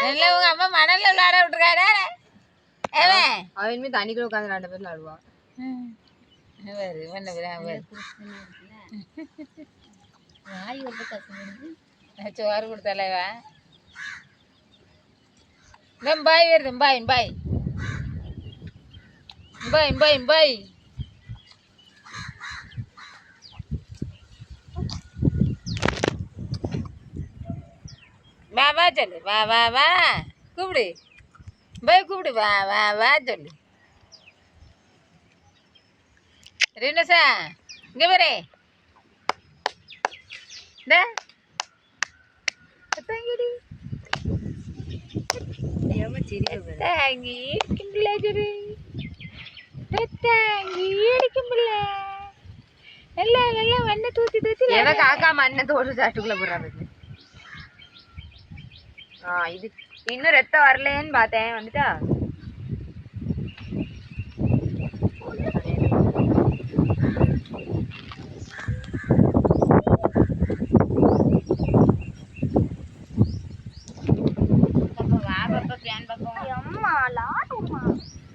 இல்லை உங்க அம்மா மணல்ல விளையாட விட்டுருக்காடா அவனுமே தண்ணிக்குள்ள உட்காந்து 2 பேர் விளையாடுவான். சோறு கொடுத்தலைவா பாய் வருது பாய் பாய் பாய் பாய் பாய் வா வா சொல்லு வா வா வா கூப்பிடு பாய் கூப்பிடு வா வா வா சொல்லு ரீனஸா இங்கே வரே தத்தாங்கி இடிக்கும் பிள்ளை சொல்லு தத்தாங்கி இடிக்கும் பிள்ளை நல்லா நல்லா மண்ணை தூத்தி தூத்தி எனக்கு காக்கா மண்ணை தோடு சாட்டுக்குள்ள போடுறாரு. இது இன்னும் ரத்தம் வரலன்னு பார்த்தேன். வந்துட்டா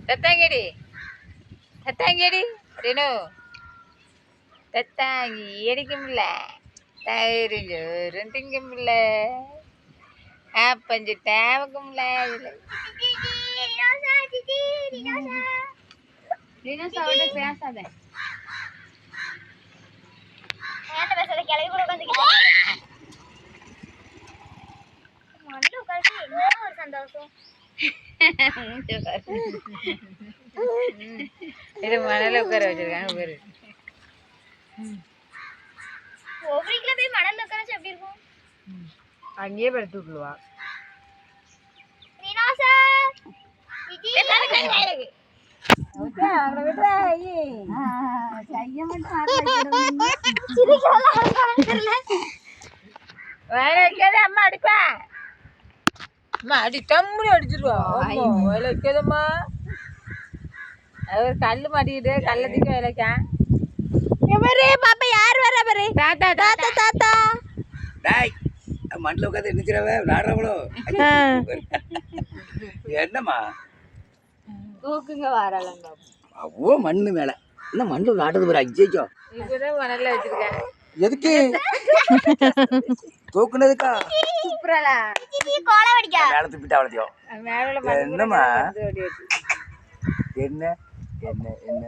தத்தாங்கடி தத்தாங்கடி ரேணு தத்தாங்கி அடிக்கும்ல தயிரும் திங்கும்ல ஆப்பஞ்சு தேவக்கும்ல பேசாத கிளவி கூட என்ன ஒரு சந்தோஷம். இது மணல உட்கார வச்சிருக்காங்க பேரு. ஒவ்வொரு கிலோ போய் மணல் உட்கார வச்சு எப்படி இருக்கும்? அங்கேயே படுத்து விட்டுருவா. அம்மா அடிப்பா அம்மா அடி டம்முன்னு அடிச்சிருவா வைக்கதம்மா. அவர் கல் மாட்டிக்கிட்டு கல்ல தூக்கி விளைக்கா பாப்பா யார் வர பாரு தாத்தா தாத்தா தாத்தா டாய் மண்ணில் உட்காந்து நினைச்சிடவே விளையாடுறவளோ என்னம்மா தூக்குங்க வாராளங்க அவ்வளோ மண்ணு மேலே என்ன மண்ணில் விளையாடுறது ஒரு அஜ்ஜோ இப்பதான் மணல்ல வச்சிருக்கேன். எதுக்கு தூக்குனதுக்கா சூப்பரா மேலே துப்பிட்டு அவ்வளோத்தையும் மேல என்னம்மா என்ன என்ன என்ன